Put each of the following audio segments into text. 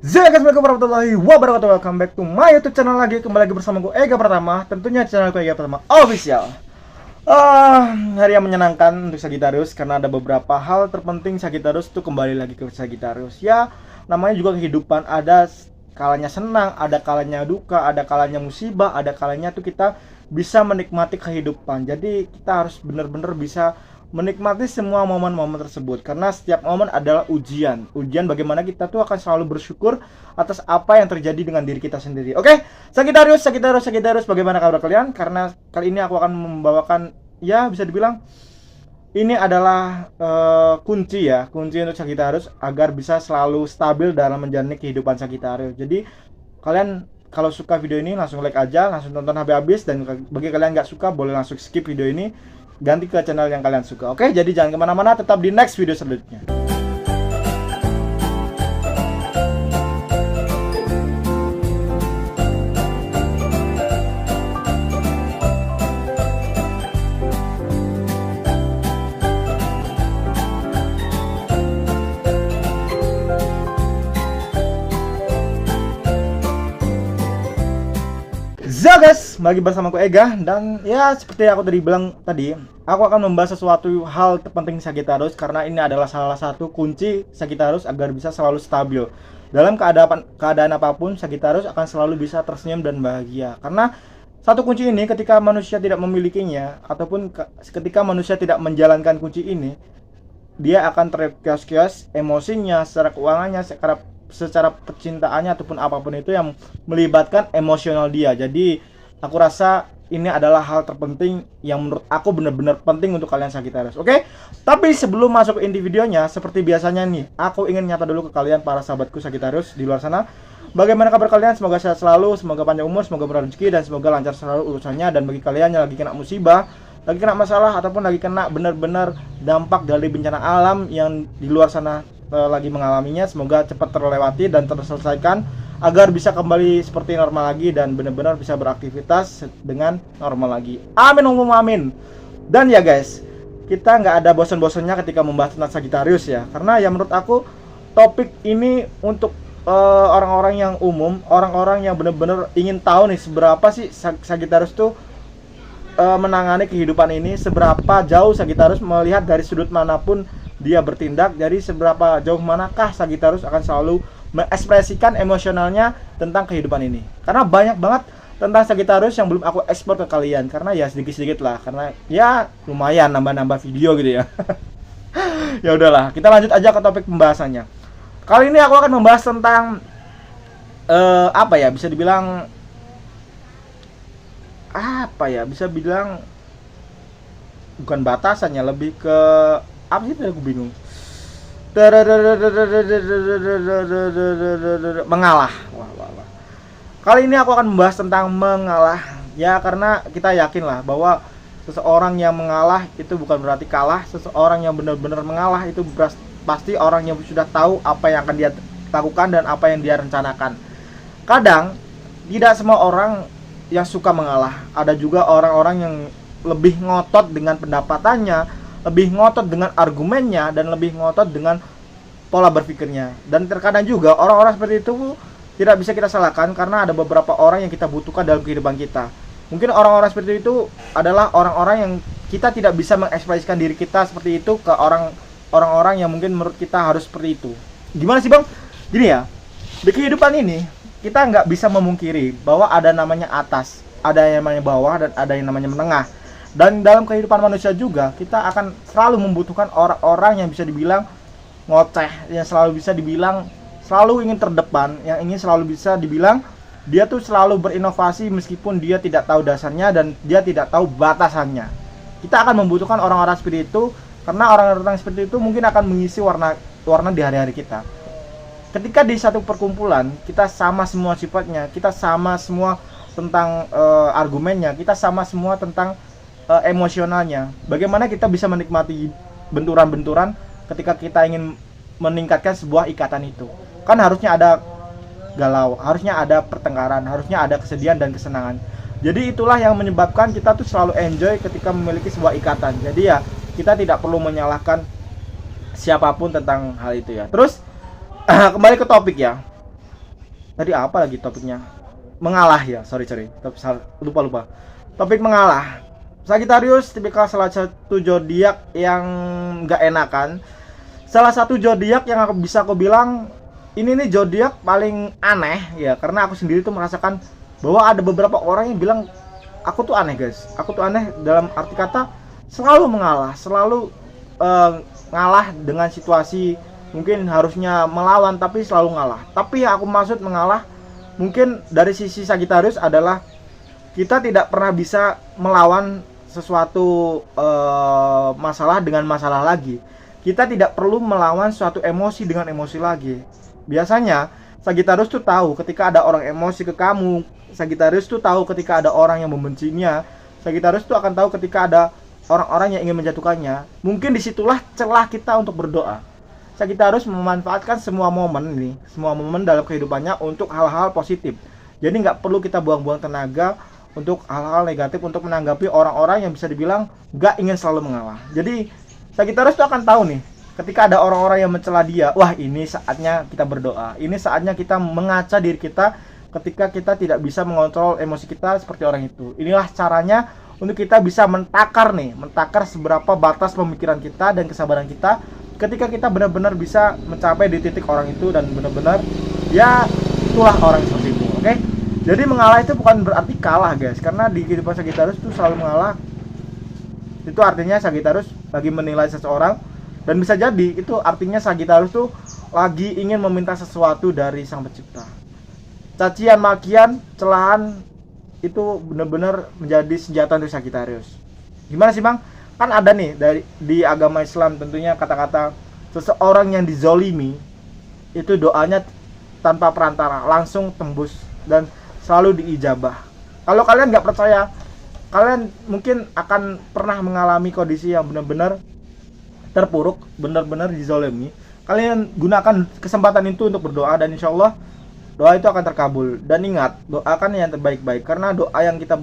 Assalamualaikum warahmatullahi wabarakatuh. Welcome back to my YouTube channel lagi. Kembali lagi bersama gue Ega Pratama. Tentunya channel gue Ega Pratama Official. Hari yang menyenangkan untuk Sagittarius karena ada beberapa hal terpenting Sagittarius tuh kembali lagi ke Sagittarius. Ya, namanya juga kehidupan, ada kalanya senang, ada kalanya duka, ada kalanya musibah, ada kalanya tuh kita bisa menikmati kehidupan. Jadi kita harus benar-benar bisa menikmati semua momen-momen tersebut karena setiap momen adalah ujian bagaimana kita tuh akan selalu bersyukur atas apa yang terjadi dengan diri kita sendiri. Oke, Sagittarius, bagaimana kabar kalian? Karena kali ini aku akan membawakan, ya bisa dibilang ini adalah kunci untuk Sagittarius agar bisa selalu stabil dalam menjalani kehidupan Sagittarius. Jadi kalian kalau suka video ini langsung like aja, langsung tonton habis-habis, dan bagi kalian nggak suka boleh langsung skip video ini, ganti ke channel yang kalian suka. Oke, jadi jangan kemana-mana, tetap di next video selanjutnya. Guys, bagi bersama aku Ega, dan ya seperti aku tadi bilang tadi, aku akan membahas sesuatu hal terpenting Sagittarius karena ini adalah salah satu kunci Sagittarius agar bisa selalu stabil dalam keadaan apapun. Sagittarius akan selalu bisa tersenyum dan bahagia karena satu kunci ini ketika manusia tidak memilikinya ataupun ketika manusia tidak menjalankan kunci ini, dia akan terkios-kios emosinya, secara keuangannya, secara percintaannya ataupun apapun itu yang melibatkan emosional dia. Jadi aku rasa ini adalah hal terpenting yang menurut aku benar-benar penting untuk kalian Sagittarius. Oke? Tapi sebelum masuk ke inti videonya, seperti biasanya nih, aku ingin nyapa dulu ke kalian para sahabatku Sagittarius di luar sana. Bagaimana kabar kalian? Semoga sehat selalu, semoga panjang umur, semoga murah rezeki, dan semoga lancar selalu urusannya. Dan bagi kalian yang lagi kena musibah, lagi kena masalah, ataupun lagi kena benar-benar dampak dari bencana alam yang di luar sana lagi mengalaminya, semoga cepat terlewati dan terselesaikan agar bisa kembali seperti normal lagi dan benar-benar bisa beraktivitas dengan normal lagi. Amin, amin. Dan ya guys, kita nggak ada bosan-bosannya ketika membahas tentang Sagittarius ya, karena ya menurut aku topik ini untuk orang-orang yang umum, orang-orang yang benar-benar ingin tahu nih seberapa sih Sagittarius tuh menangani kehidupan ini, seberapa jauh Sagittarius melihat dari sudut manapun dia bertindak. Jadi seberapa jauh manakah Sagittarius akan selalu mengekspresikan emosionalnya tentang kehidupan ini. Karena banyak banget tentang Sagittarius yang belum aku ekspor ke kalian, karena ya sedikit-sedikit lah, karena ya lumayan nambah-nambah video gitu ya. Ya udahlah, kita lanjut aja ke topik pembahasannya. Kali ini aku akan membahas tentang bisa bilang bukan batasannya, lebih ke apa sih, aku bingung. Mengalah. Kali ini aku akan membahas tentang mengalah. Ya, karena kita yakin lah bahwa seseorang yang mengalah itu bukan berarti kalah. Seseorang yang benar-benar mengalah itu pasti orang yang sudah tahu apa yang akan dia lakukan dan apa yang dia rencanakan. Kadang tidak semua orang yang suka mengalah. Ada juga orang-orang yang lebih ngotot dengan pendapatannya, lebih ngotot dengan argumennya, dan lebih ngotot dengan pola berpikirnya. Dan terkadang juga orang-orang seperti itu tidak bisa kita salahkan karena ada beberapa orang yang kita butuhkan dalam kehidupan kita. Mungkin orang-orang seperti itu adalah orang-orang yang kita tidak bisa mengekspresikan diri kita seperti itu ke orang-orang yang mungkin menurut kita harus seperti itu. Gimana sih bang? Gini ya, di kehidupan ini kita nggak bisa memungkiri bahwa ada namanya atas, ada yang namanya bawah, dan ada yang namanya menengah. Dan dalam kehidupan manusia juga kita akan selalu membutuhkan orang-orang yang bisa dibilang ngoceh, yang selalu bisa dibilang selalu ingin terdepan, yang ingin selalu bisa dibilang dia tuh selalu berinovasi meskipun dia tidak tahu dasarnya dan dia tidak tahu batasannya. Kita akan membutuhkan orang-orang seperti itu karena orang-orang seperti itu mungkin akan mengisi warna di hari-hari kita. Ketika di satu perkumpulan kita sama semua sifatnya, kita sama semua tentang argumennya, kita sama semua tentang emosionalnya. Bagaimana kita bisa menikmati benturan-benturan ketika kita ingin meningkatkan sebuah ikatan itu? Kan harusnya ada galau, harusnya ada pertengkaran, harusnya ada kesedihan dan kesenangan. Jadi itulah yang menyebabkan kita tuh selalu enjoy ketika memiliki sebuah ikatan. Jadi ya kita tidak perlu menyalahkan siapapun tentang hal itu ya. Terus kembali ke topik ya. Tadi apa lagi topiknya? Mengalah ya, sorry. Lupa. Topik mengalah. Sagittarius tipikal salah satu zodiak yang nggak enakan. Salah satu zodiak yang aku bilang ini nih zodiak paling aneh ya, karena aku sendiri tuh merasakan bahwa ada beberapa orang yang bilang aku tuh aneh guys. Aku tuh aneh dalam arti kata selalu mengalah, selalu ngalah dengan situasi. Mungkin harusnya melawan tapi selalu ngalah. Tapi yang aku maksud mengalah mungkin dari sisi Sagittarius adalah kita tidak pernah bisa melawan sesuatu masalah dengan masalah lagi. Kita tidak perlu melawan suatu emosi dengan emosi lagi. Biasanya Sagittarius tuh tahu ketika ada orang emosi ke kamu. Sagittarius tuh tahu ketika ada orang yang membencinya. Sagittarius tuh akan tahu ketika ada orang-orang yang ingin menjatuhkannya. Mungkin disitulah celah kita untuk berdoa. Sagittarius memanfaatkan semua momen dalam kehidupannya untuk hal-hal positif. Jadi nggak perlu kita buang-buang tenaga untuk hal-hal negatif untuk menanggapi orang-orang yang bisa dibilang nggak ingin selalu mengalah. Jadi Sagittarius itu akan tahu nih, ketika ada orang-orang yang mencela dia, wah ini saatnya kita berdoa. Ini saatnya kita mengaca diri kita ketika kita tidak bisa mengontrol emosi kita seperti orang itu. Inilah caranya untuk kita bisa mentakar seberapa batas pemikiran kita dan kesabaran kita ketika kita benar-benar bisa mencapai di titik orang itu dan benar-benar ya itulah orang seperti itu. Oke? Jadi mengalah itu bukan berarti kalah guys, karena di kehidupan Sagittarius itu selalu mengalah. Itu artinya Sagittarius lagi menilai seseorang, dan bisa jadi itu artinya Sagittarius tuh lagi ingin meminta sesuatu dari Sang Pencipta. Cacian, makian, celahan itu benar-benar menjadi senjata untuk Sagittarius. Gimana sih Bang? Kan ada nih di agama Islam tentunya kata-kata seseorang yang dizolimi itu doanya tanpa perantara langsung tembus dan selalu diijabah. Kalau kalian nggak percaya, kalian mungkin akan pernah mengalami kondisi yang benar-benar terpuruk, benar-benar dizolimi. Kalian gunakan kesempatan itu untuk berdoa dan insya Allah doa itu akan terkabul. Dan ingat, doakan yang terbaik-baik, karena doa yang kita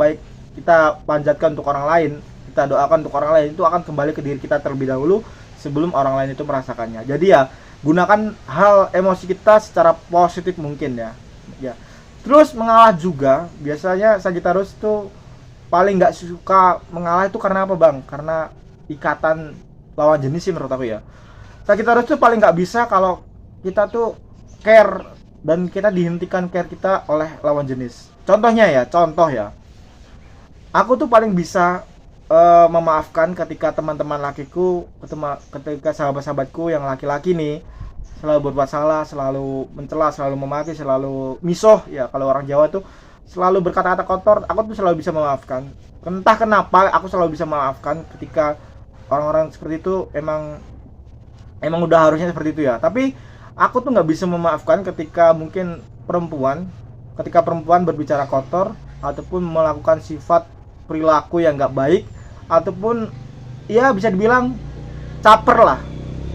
panjatkan untuk orang lain, kita doakan untuk orang lain itu akan kembali ke diri kita terlebih dahulu sebelum orang lain itu merasakannya. Jadi ya gunakan hal emosi kita secara positif mungkin ya. Terus mengalah juga, biasanya Sagittarius itu paling nggak suka mengalah itu karena apa Bang? Karena ikatan lawan jenis sih menurut aku ya. Sagittarius itu paling nggak bisa kalau kita tuh care dan kita dihentikan care kita oleh lawan jenis. Contoh ya, aku tuh paling bisa memaafkan ketika teman-teman lakiku, ketika sahabat-sahabatku yang laki-laki nih selalu berbuat salah, selalu mencela, selalu memaki, selalu misoh ya, kalau orang Jawa tuh selalu berkata-kata kotor, aku tuh selalu bisa memaafkan. Entah kenapa aku selalu bisa memaafkan ketika orang-orang seperti itu emang udah harusnya seperti itu ya. Tapi aku tuh nggak bisa memaafkan ketika mungkin ketika perempuan berbicara kotor ataupun melakukan sifat perilaku yang nggak baik, ataupun ya bisa dibilang caper lah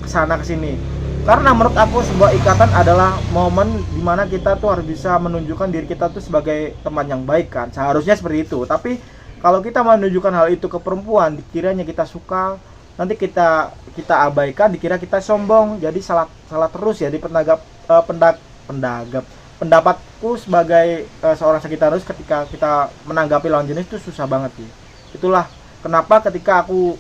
kesana kesini. Karena menurut aku sebuah ikatan adalah momen dimana kita tuh harus bisa menunjukkan diri kita tuh sebagai teman yang baik kan, seharusnya seperti itu. Tapi kalau kita menunjukkan hal itu ke perempuan, dikiranya kita suka, nanti kita abaikan, dikira kita sombong. Jadi salah terus ya di pendapatku sebagai seorang Sagittarius ketika kita menanggapi lawan jenis itu susah banget sih. Itulah kenapa ketika aku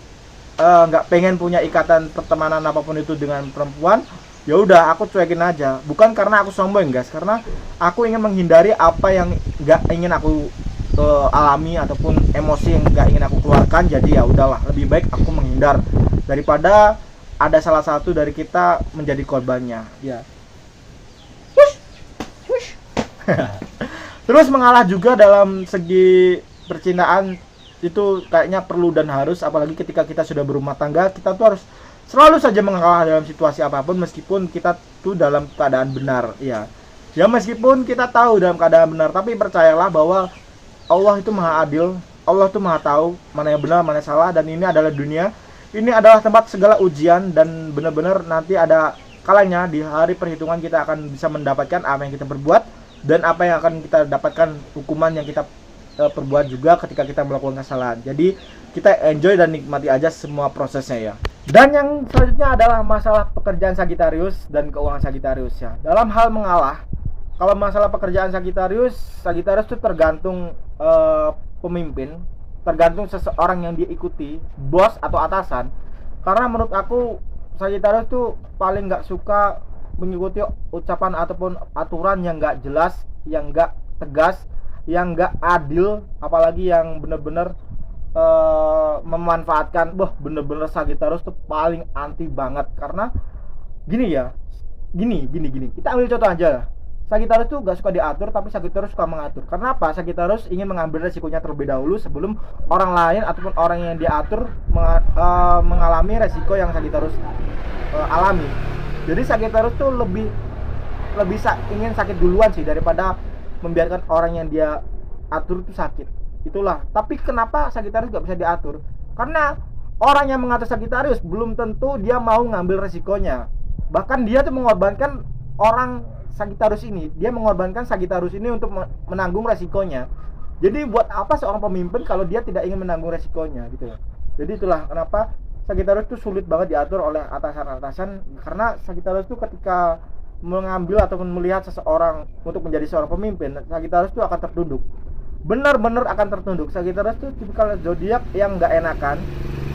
nggak pengen punya ikatan pertemanan apapun itu dengan perempuan, ya udah aku cuekin aja. Bukan karena aku sombong guys, karena aku ingin menghindari apa yang nggak ingin aku alami ataupun emosi yang nggak ingin aku keluarkan. Jadi ya udahlah, lebih baik aku menghindar daripada ada salah satu dari kita menjadi korbannya ya. Terus mengalah juga dalam segi percintaan itu kayaknya perlu dan harus, apalagi ketika kita sudah berumah tangga. Kita tuh harus selalu saja mengalah dalam situasi apapun, meskipun kita tuh dalam keadaan benar ya. Meskipun kita tahu dalam keadaan benar, tapi percayalah bahwa Allah itu maha adil, Allah itu maha tahu mana yang benar, mana yang salah. Dan ini adalah dunia, ini adalah tempat segala ujian, dan benar-benar nanti ada kalanya di hari perhitungan kita akan bisa mendapatkan apa yang kita berbuat, dan apa yang akan kita dapatkan hukuman yang kita perbuat juga ketika kita melakukan kesalahan. Jadi kita enjoy dan nikmati aja semua prosesnya ya. Dan yang selanjutnya adalah masalah pekerjaan Sagittarius dan keuangan Sagittarius ya. Dalam hal mengalah, kalau masalah pekerjaan Sagittarius tuh tergantung pemimpin, tergantung seseorang yang dia ikuti, bos atau atasan. Karena menurut aku Sagittarius tuh paling nggak suka mengikuti ucapan ataupun aturan yang nggak jelas, yang nggak tegas, yang nggak adil, apalagi yang bener-bener memanfaatkan. Bener-bener Sagittarius tuh paling anti banget. Karena gini ya, gini kita ambil contoh aja. Sagittarius tuh gak suka diatur, tapi Sagittarius suka mengatur. Karena apa? Sagittarius ingin mengambil resikonya terlebih dahulu sebelum orang lain ataupun orang yang diatur mengalami resiko yang Sagittarius alami. Jadi Sagittarius tuh lebih ingin sakit duluan sih daripada membiarkan orang yang dia atur itu sakit. Itulah. Tapi kenapa Sagittarius gak bisa diatur? Karena orang yang mengatur Sagittarius belum tentu dia mau ngambil resikonya. Bahkan dia tuh mengorbankan orang Sagittarius ini, dia mengorbankan Sagittarius ini untuk menanggung resikonya. Jadi buat apa seorang pemimpin kalau dia tidak ingin menanggung resikonya gitu. Jadi itulah kenapa Sagittarius itu sulit banget diatur oleh atasan-atasan. Karena Sagittarius itu ketika mengambil ataupun melihat seseorang untuk menjadi seorang pemimpin, Sagittarius itu akan tertunduk. Benar-benar akan tertunduk. Sagittarius itu tipikal zodiak yang nggak enakan,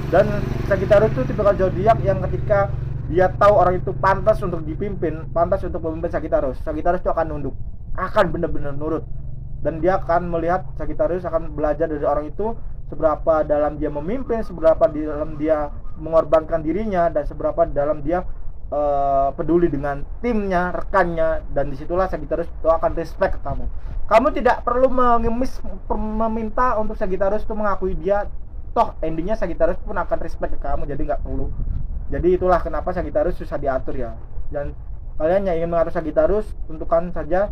dan Sagittarius itu tipikal zodiak yang ketika dia tahu orang itu pantas untuk dipimpin, pantas untuk memimpin Sagittarius itu akan nunduk, akan benar-benar nurut. Dan dia akan melihat, Sagittarius akan belajar dari orang itu seberapa dalam dia memimpin, seberapa dalam dia mengorbankan dirinya, dan seberapa dalam dia peduli dengan timnya, rekannya. Dan disitulah Sagittarius itu akan respect ke kamu. Kamu tidak perlu meminta untuk Sagittarius itu mengakui dia. Toh endingnya Sagittarius pun akan respect ke kamu, jadi nggak perlu. Jadi itulah kenapa Sagittarius susah diatur ya. Dan kalian yang ingin mengatur Sagittarius, tentukan saja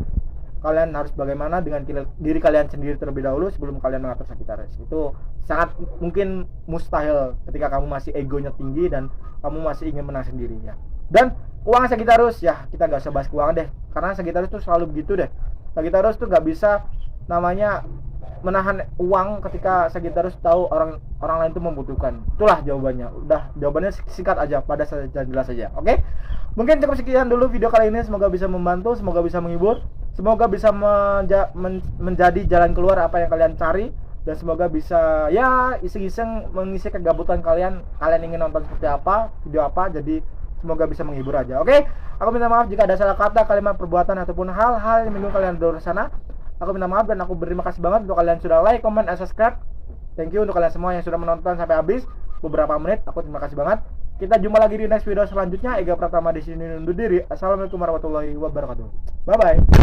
kalian harus bagaimana dengan diri kalian sendiri terlebih dahulu sebelum kalian mengatur Sagittarius. Itu sangat mungkin mustahil ketika kamu masih egonya tinggi dan kamu masih ingin menang sendiri ya. Dan keuangan Sagittarius ya, kita gak usah bahas keuangan deh, karena Sagittarius tuh selalu begitu deh. Sagittarius tuh gak bisa namanya menahan uang ketika Sagittarius tahu orang lain itu membutuhkan. Itulah jawabannya. Udah, jawabannya singkat aja, pada saja jelas saja. Oke? Mungkin cukup sekian dulu video kali ini. Semoga bisa membantu, semoga bisa menghibur, semoga bisa menjadi jalan keluar apa yang kalian cari, dan semoga bisa ya iseng-iseng mengisi kegabutan kalian. Kalian ingin nonton seperti apa, video apa, jadi semoga bisa menghibur aja. Oke? Aku minta maaf jika ada salah kata, kalimat, perbuatan ataupun hal-hal yang menyinggung kalian di luar sana. Aku minta maaf, dan aku berterima kasih banget untuk kalian sudah like, comment, and subscribe. Thank you untuk kalian semua yang sudah menonton sampai habis beberapa menit. Aku terima kasih banget. Kita jumpa lagi di next video selanjutnya. Ega Pratama di sini undur diri. Assalamualaikum warahmatullahi wabarakatuh. Bye bye.